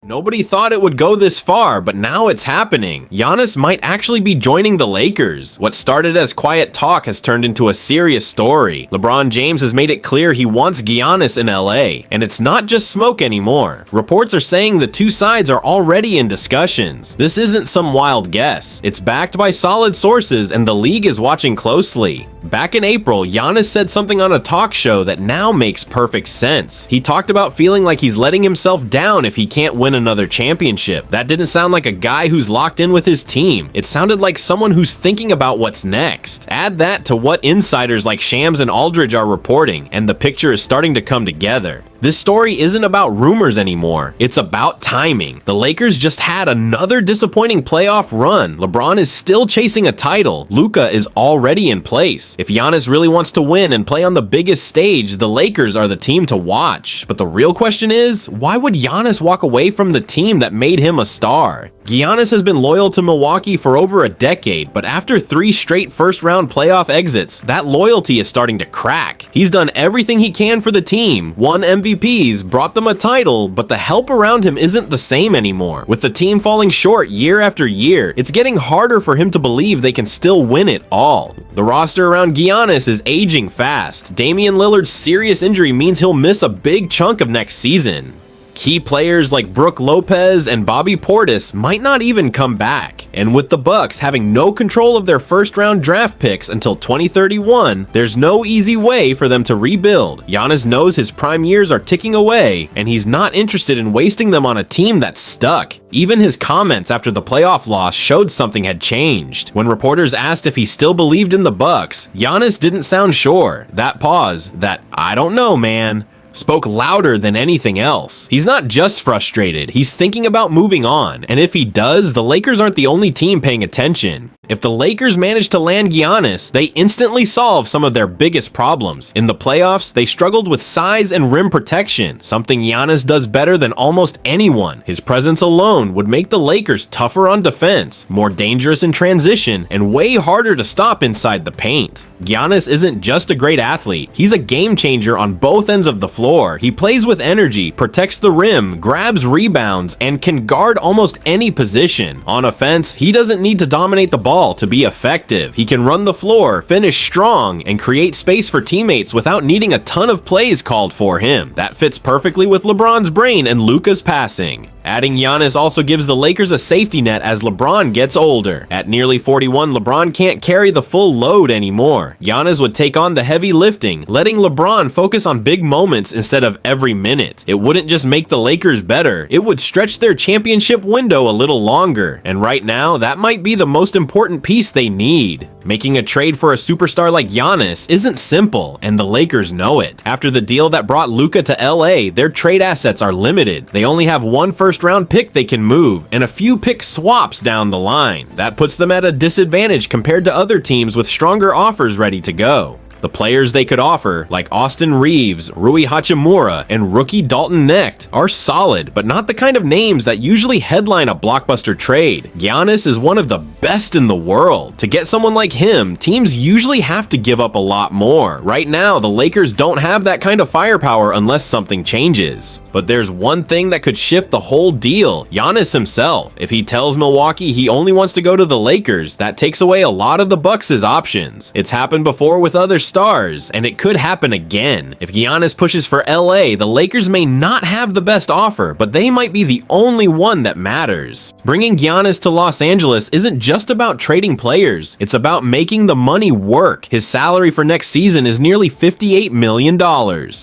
Nobody thought it would go this far, but now it's happening. Giannis might actually be joining the Lakers. What started as quiet talk has turned into a serious story. LeBron James has made it clear he wants Giannis in LA, and it's not just smoke anymore. Reports are saying the two sides are already in discussions. This isn't some wild guess. It's backed by solid sources, and the league is watching closely. Back in April, Giannis said something on a talk show that now makes perfect sense. He talked about feeling like he's letting himself down if he can't win another championship. That didn't sound like a guy who's locked in with his team. It sounded like someone who's thinking about what's next. Add that to what insiders like Shams and Aldridge are reporting, and the picture is starting to come together. This story isn't about rumors anymore. It's about timing. The Lakers just had another disappointing playoff run. LeBron is still chasing a title. Luka is already in place. If Giannis really wants to win and play on the biggest stage, the Lakers are the team to watch. But the real question is, why would Giannis walk away from the team that made him a star? Giannis has been loyal to Milwaukee for over a decade, but after 3 straight first-round playoff exits, that loyalty is starting to crack. He's done everything he can for the team, won MVPs, brought them a title, but the help around him isn't the same anymore. With the team falling short year after year, it's getting harder for him to believe they can still win it all. The roster around Giannis is aging fast. Damian Lillard's serious injury means he'll miss a big chunk of next season. Key players like Brook Lopez and Bobby Portis might not even come back. And with the Bucks having no control of their first-round draft picks until 2031, there's no easy way for them to rebuild. Giannis knows his prime years are ticking away, and he's not interested in wasting them on a team that's stuck. Even his comments after the playoff loss showed something had changed. When reporters asked if he still believed in the Bucks, Giannis didn't sound sure. That pause, that "I don't know, man," spoke louder than anything else. He's not just frustrated, he's thinking about moving on, and if he does, the Lakers aren't the only team paying attention. If the Lakers manage to land Giannis, they instantly solve some of their biggest problems. In the playoffs, they struggled with size and rim protection, something Giannis does better than almost anyone. His presence alone would make the Lakers tougher on defense, more dangerous in transition, and way harder to stop inside the paint. Giannis isn't just a great athlete, he's a game changer on both ends of the floor. He plays with energy, protects the rim, grabs rebounds, and can guard almost any position. On offense, he doesn't need to dominate the ball to be effective. He can run the floor, finish strong, and create space for teammates without needing a ton of plays called for him. That fits perfectly with LeBron's brain and Luka's passing. Adding Giannis also gives the Lakers a safety net as LeBron gets older. At nearly 41, LeBron can't carry the full load anymore. Giannis would take on the heavy lifting, letting LeBron focus on big moments instead of every minute. It wouldn't just make the Lakers better, it would stretch their championship window a little longer. And right now, that might be the most important piece they need. Making a trade for a superstar like Giannis isn't simple, and the Lakers know it. After the deal that brought Luka to LA, their trade assets are limited. They only have one first-round pick they can move, and a few pick swaps down the line. That puts them at a disadvantage compared to other teams with stronger offers ready to go. The players they could offer, like Austin Reeves, Rui Hachimura, and rookie Dalton Knecht, are solid, but not the kind of names that usually headline a blockbuster trade. Giannis is one of the best in the world. To get someone like him, teams usually have to give up a lot more. Right now, the Lakers don't have that kind of firepower unless something changes. But there's one thing that could shift the whole deal: Giannis himself. If he tells Milwaukee he only wants to go to the Lakers, that takes away a lot of the Bucks' options. It's happened before with other stars, and it could happen again. If Giannis pushes for LA, the Lakers may not have the best offer, but they might be the only one that matters. Bringing Giannis to Los Angeles isn't just about trading players, it's about making the money work. His salary for next season is nearly $58 million.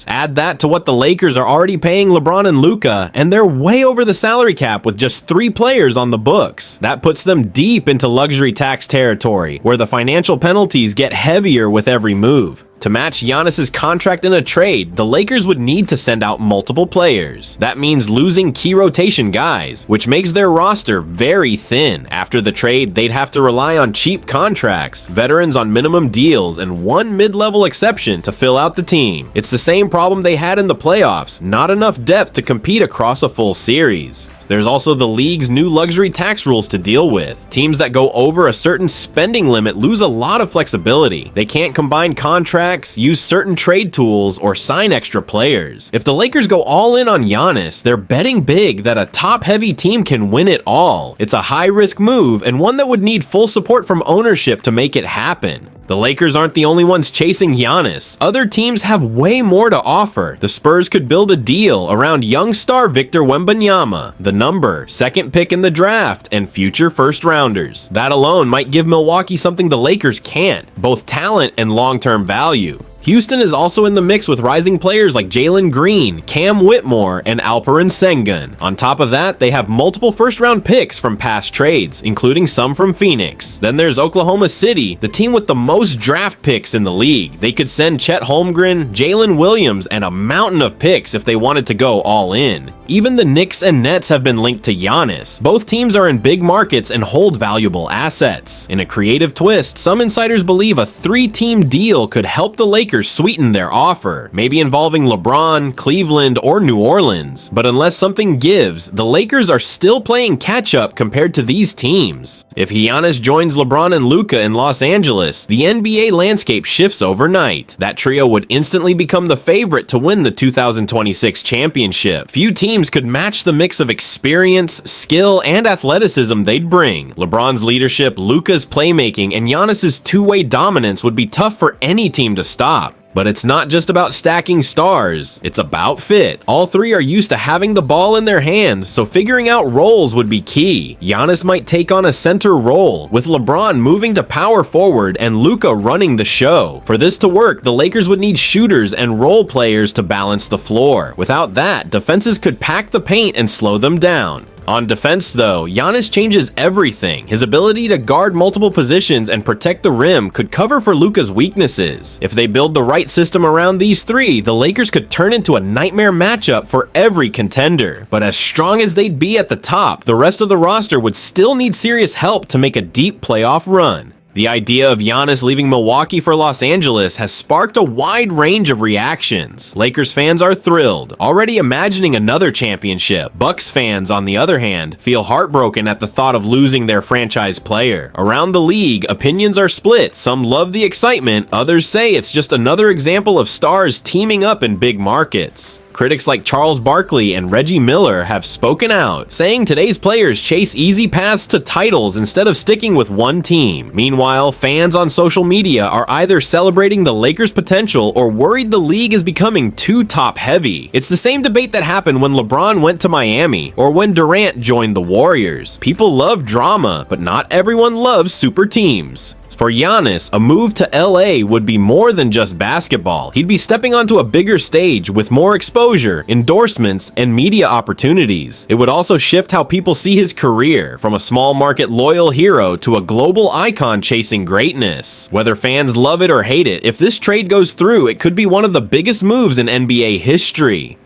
Add that to what the Lakers are already paying LeBron and Luka, and they're way over the salary cap with just 3 players on the books. That puts them deep into luxury tax territory, where the financial penalties get heavier with every move. To match Giannis's contract in a trade, the Lakers would need to send out multiple players. That means losing key rotation guys, which makes their roster very thin. After the trade, they'd have to rely on cheap contracts, veterans on minimum deals, and one mid-level exception to fill out the team. It's the same problem they had in the playoffs, not enough depth to compete across a full series. There's also the league's new luxury tax rules to deal with. Teams that go over a certain spending limit lose a lot of flexibility. They can't combine contracts, use certain trade tools, or sign extra players. If the Lakers go all in on Giannis, they're betting big that a top-heavy team can win it all. It's a high-risk move and one that would need full support from ownership to make it happen. The Lakers aren't the only ones chasing Giannis. Other teams have way more to offer. The Spurs could build a deal around young star Victor Wembanyama, the second pick in the draft, and future first-rounders. That alone might give Milwaukee something the Lakers can't, both talent and long-term value. Houston is also in the mix with rising players like Jalen Green, Cam Whitmore, and Alperen Sengun. On top of that, they have multiple first-round picks from past trades, including some from Phoenix. Then there's Oklahoma City, the team with the most draft picks in the league. They could send Chet Holmgren, Jalen Williams, and a mountain of picks if they wanted to go all in. Even the Knicks and Nets have been linked to Giannis. Both teams are in big markets and hold valuable assets. In a creative twist, some insiders believe a 3-team deal could help the Lakers sweeten their offer, maybe involving LeBron, Cleveland, or New Orleans. But unless something gives, the Lakers are still playing catch-up compared to these teams. If Giannis joins LeBron and Luka in Los Angeles, the NBA landscape shifts overnight. That trio would instantly become the favorite to win the 2026 championship. Few teams could match the mix of experience, skill, and athleticism they'd bring. LeBron's leadership, Luka's playmaking, and Giannis's two-way dominance would be tough for any team to stop. But it's not just about stacking stars, it's about fit. All three are used to having the ball in their hands, so figuring out roles would be key. Giannis might take on a center role, with LeBron moving to power forward and Luka running the show. For this to work, the Lakers would need shooters and role players to balance the floor. Without that, defenses could pack the paint and slow them down. On defense though, Giannis changes everything. His ability to guard multiple positions and protect the rim could cover for Luka's weaknesses. If they build the right system around these three, the Lakers could turn into a nightmare matchup for every contender. But as strong as they'd be at the top, the rest of the roster would still need serious help to make a deep playoff run. The idea of Giannis leaving Milwaukee for Los Angeles has sparked a wide range of reactions. Lakers fans are thrilled, already imagining another championship. Bucks fans, on the other hand, feel heartbroken at the thought of losing their franchise player. Around the league, opinions are split. Some love the excitement, others say it's just another example of stars teaming up in big markets. Critics like Charles Barkley and Reggie Miller have spoken out, saying today's players chase easy paths to titles instead of sticking with one team. Meanwhile, fans on social media are either celebrating the Lakers' potential or worried the league is becoming too top-heavy. It's the same debate that happened when LeBron went to Miami or when Durant joined the Warriors. People love drama, but not everyone loves super teams. For Giannis, a move to LA would be more than just basketball. He'd be stepping onto a bigger stage with more exposure, endorsements, and media opportunities. It would also shift how people see his career, from a small market loyal hero to a global icon chasing greatness. Whether fans love it or hate it, if this trade goes through, it could be one of the biggest moves in NBA history.